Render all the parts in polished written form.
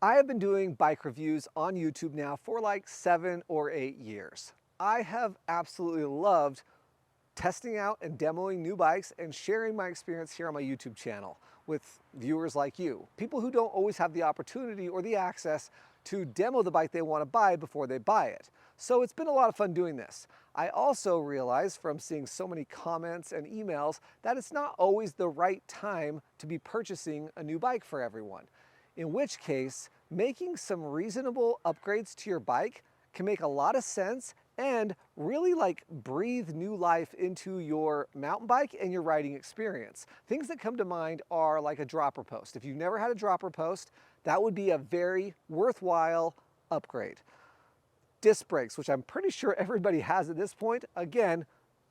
I have been doing bike reviews on YouTube now for like 7 or 8 years. I have absolutely loved testing out and demoing new bikes and sharing my experience here on my YouTube channel with viewers like you, people who don't always have the opportunity or the access to demo the bike they want to buy before they buy it. So it's been a lot of fun doing this. I also realize from seeing so many comments and emails that it's not always the right time to be purchasing a new bike for everyone. In which case, making some reasonable upgrades to your bike can make a lot of sense and really breathe new life into your mountain bike and your riding experience. Things that come to mind are like a dropper post. If you've never had a dropper post, that would be a very worthwhile upgrade. Disc brakes, which I'm pretty sure everybody has at this point, again,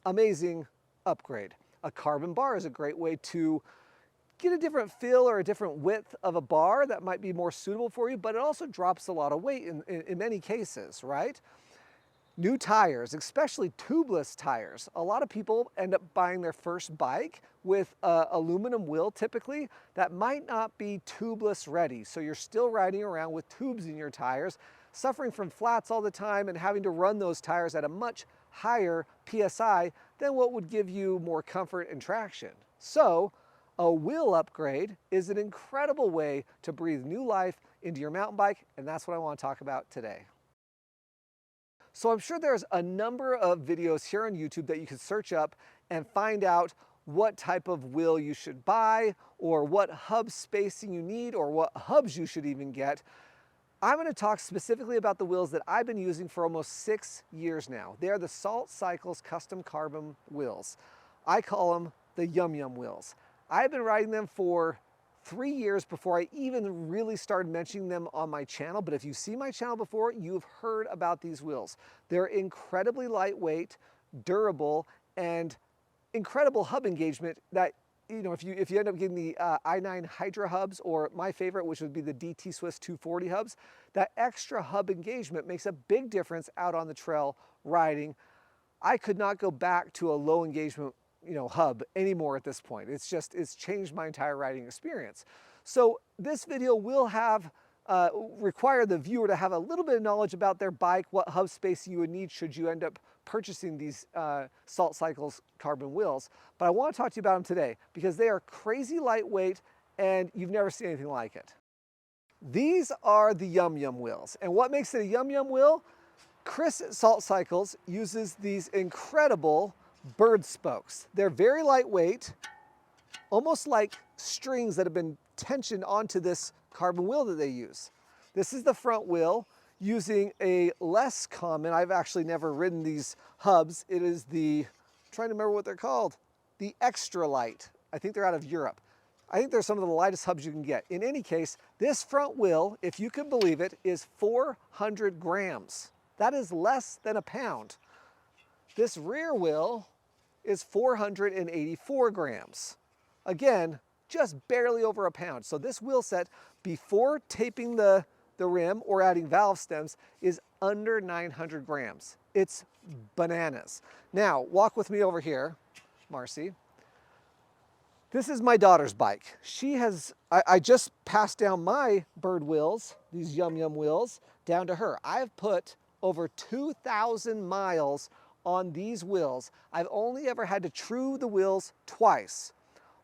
amazing upgrade. A carbon bar is a great way to get a different feel or a different width of a bar that might be more suitable for you, but it also drops a lot of weight in many cases, right? New tires, especially tubeless tires. A lot of people end up buying their first bike with an aluminum wheel typically that might not be tubeless ready. So you're still riding around with tubes in your tires, suffering from flats all the time and having to run those tires at a much higher PSI than what would give you more comfort and traction. So a wheel upgrade is an incredible way to breathe new life into your mountain bike, and that's what I want to talk about today. So I'm sure there's a number of videos here on YouTube that you can search up and find out what type of wheel you should buy or what hub spacing you need or what hubs you should even get. I'm going to talk specifically about the wheels that I've been using for almost 6 years now. They are the Salt Cycles custom carbon wheels. I call them the Yum Yum wheels. I've been riding them for 3 years before I even really started mentioning them on my channel, but if you see my channel before, you've heard about these wheels. They're incredibly lightweight, durable, and incredible hub engagement that, if you end up getting the i9 Hydra hubs, or my favorite, which would be the DT Swiss 240 hubs, that extra hub engagement makes a big difference out on the trail riding. I could not go back to a low engagement hub anymore at this point. It's changed my entire riding experience. So this video will require the viewer to have a little bit of knowledge about their bike, what hub space you would need should you end up purchasing these Salt Cycles carbon wheels. But I want to talk to you about them today because they are crazy lightweight and you've never seen anything like it. These are the Yum Yum wheels. And what makes it a Yum Yum wheel? Chris at Salt Cycles uses these incredible bird spokes. They're very lightweight, almost like strings that have been tensioned onto this carbon wheel that they use. This is the front wheel using a less common, I've actually never ridden these hubs. It is I'm trying to remember what they're called, the Extra Light. I think they're out of Europe. I think they're some of the lightest hubs you can get. In any case, this front wheel, if you can believe it, is 400 grams. That is less than a pound. This rear wheel is 484 grams. Again, just barely over a pound. So this wheel set, before taping the rim or adding valve stems, is under 900 grams. It's bananas. Now, walk with me over here, Marcy. This is my daughter's bike. I just passed down my bird wheels, these Yum Yum wheels, down to her. I've put over 2,000 miles on these wheels. I've only ever had to true the wheels twice.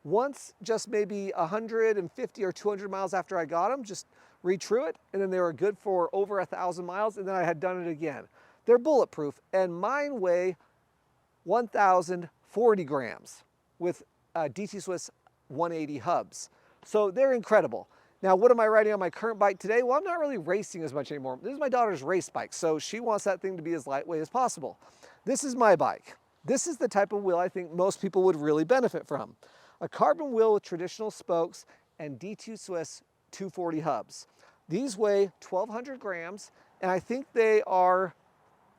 Once just maybe 150 or 200 miles after I got them, just re-true it, and then they were good for over 1,000 miles, and then I had done it again. They're bulletproof, and mine weigh 1,040 grams with DT Swiss 180 hubs. So they're incredible. Now, what am I riding on my current bike today? Well, I'm not really racing as much anymore. This is my daughter's race bike, so she wants that thing to be as lightweight as possible. This is my bike. This is the type of wheel I think most people would really benefit from. A carbon wheel with traditional spokes and DT Swiss 240 hubs. These weigh 1,200 grams, and I think they are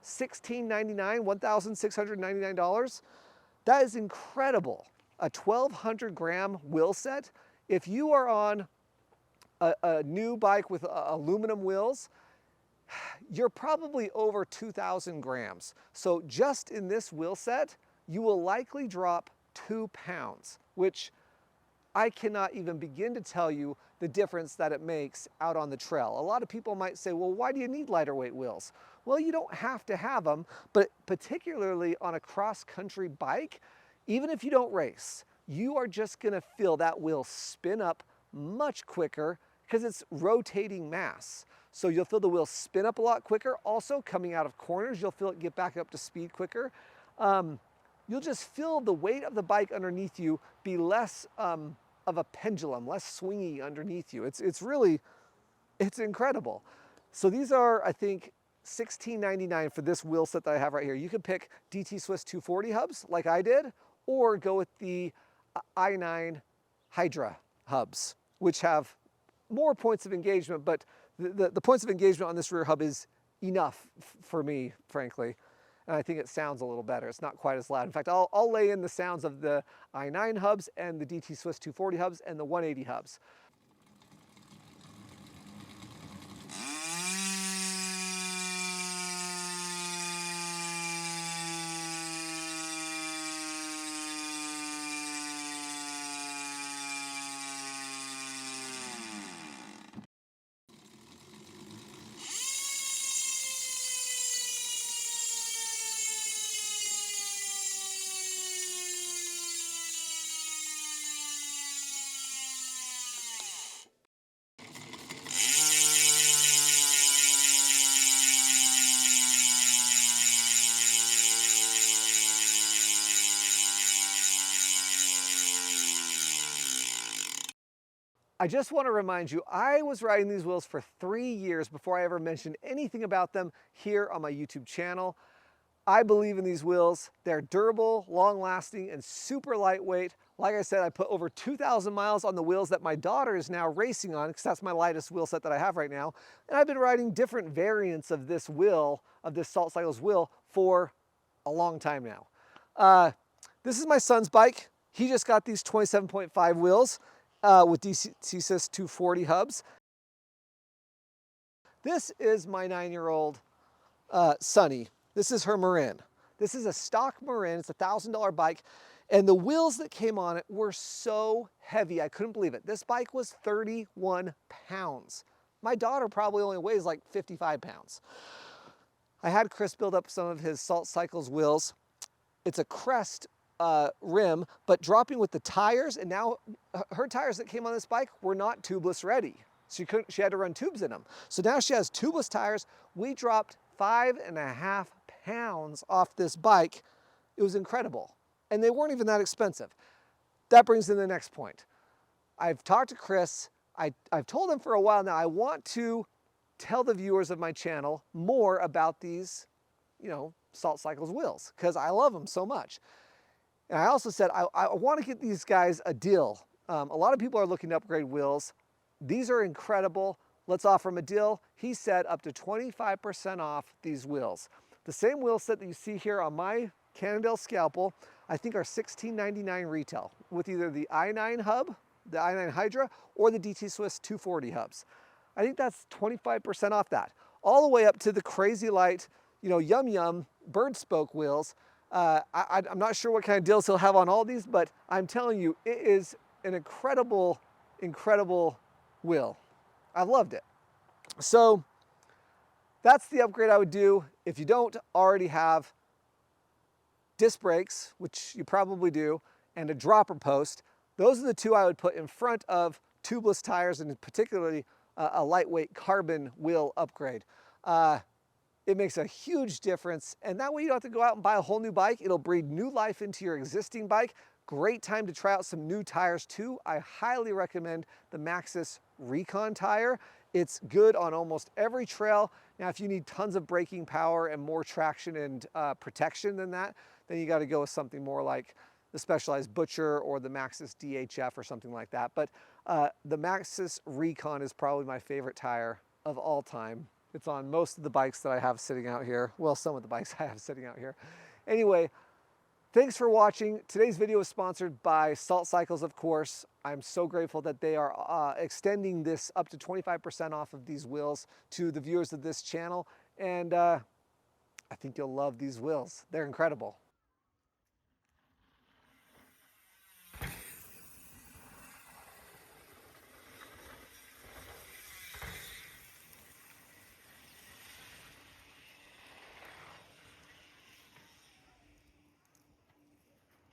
$1,699, $1,699. That is incredible. A 1,200 gram wheel set. If you are on a new bike with aluminum wheels, you're probably over 2,000 grams. So just in this wheel set, you will likely drop 2 pounds, which I cannot even begin to tell you the difference that it makes out on the trail. A lot of people might say, well, why do you need lighter weight wheels? Well, you don't have to have them, but particularly on a cross-country bike, even if you don't race, you are just gonna feel that wheel spin up much quicker because it's rotating mass. So you'll feel the wheel spin up a lot quicker. Also, coming out of corners, you'll feel it get back up to speed quicker. You'll just feel the weight of the bike underneath you be less of a pendulum, less swingy underneath you. It's incredible. So these are, I think, $16.99 for this wheel set that I have right here. You could pick DT Swiss 240 hubs like I did, or go with the i9 Hydra hubs, which have more points of engagement, but the points of engagement on this rear hub is enough for me, frankly. And I think it sounds a little better. It's not quite as loud. In fact, I'll lay in the sounds of the i9 hubs and the DT Swiss 240 hubs and the 180 hubs. I just want to remind you, I was riding these wheels for 3 years before I ever mentioned anything about them here on my YouTube channel. I believe in these wheels. They're durable, long-lasting, and super lightweight. Like I said, I put over 2,000 miles on the wheels that my daughter is now racing on, because that's my lightest wheel set that I have right now. And I've been riding different variants of this wheel, of this Salt Cycles wheel, for a long time now. This is my son's bike. He just got these 27.5 wheels. With DT Swiss 240 hubs. This is my 9-year-old Sunny. This is her Marin. This is a stock Marin. It's a $1,000 bike. And the wheels that came on it were so heavy, I couldn't believe it. This bike was 31 pounds. My daughter probably only weighs like 55 pounds. I had Chris build up some of his Salt Cycles wheels. It's a Crest rim, but dropping with the tires, and now her tires that came on this bike were not tubeless ready. She had to run tubes in them. So now she has tubeless tires. We dropped 5.5 pounds off this bike. It was incredible. And they weren't even that expensive. That brings in the next point. I've talked to Chris. I've told him for a while now, I want to tell the viewers of my channel more about these, Salt Cycles wheels, because I love them so much. And I also said, I want to get these guys a deal. A lot of people are looking to upgrade wheels. These are incredible. Let's offer them a deal. He said up to 25% off these wheels. The same wheel set that you see here on my Cannondale Scalpel, I think are $16.99 retail, with either the i9 hub, the i9 Hydra, or the DT Swiss 240 hubs. I think that's 25% off that. All the way up to the Crazy Light, Yum Yum bird spoke wheels. I'm not sure what kind of deals he'll have on all these, but I'm telling you, it is an incredible, incredible wheel. I've loved it. So that's the upgrade I would do. If you don't already have disc brakes, which you probably do, and a dropper post, those are the two I would put in front of tubeless tires, and particularly a lightweight carbon wheel upgrade. It makes a huge difference, and that way you don't have to go out and buy a whole new bike. It'll breathe new life into your existing bike. Great time to try out some new tires too. I highly recommend the Maxxis Recon tire. It's good on almost every trail. Now, if you need tons of braking power and more traction and protection than that, then you got to go with something more like the Specialized Butcher or the Maxxis DHF or something like that. But the Maxxis Recon is probably my favorite tire of all time. It's on most of the bikes that I have sitting out here. Well, some of the bikes I have sitting out here. Anyway, thanks for watching. Today's video is sponsored by Salt Cycles, of course. I'm so grateful that they are extending this up to 25% off of these wheels to the viewers of this channel. And I think you'll love these wheels. They're incredible.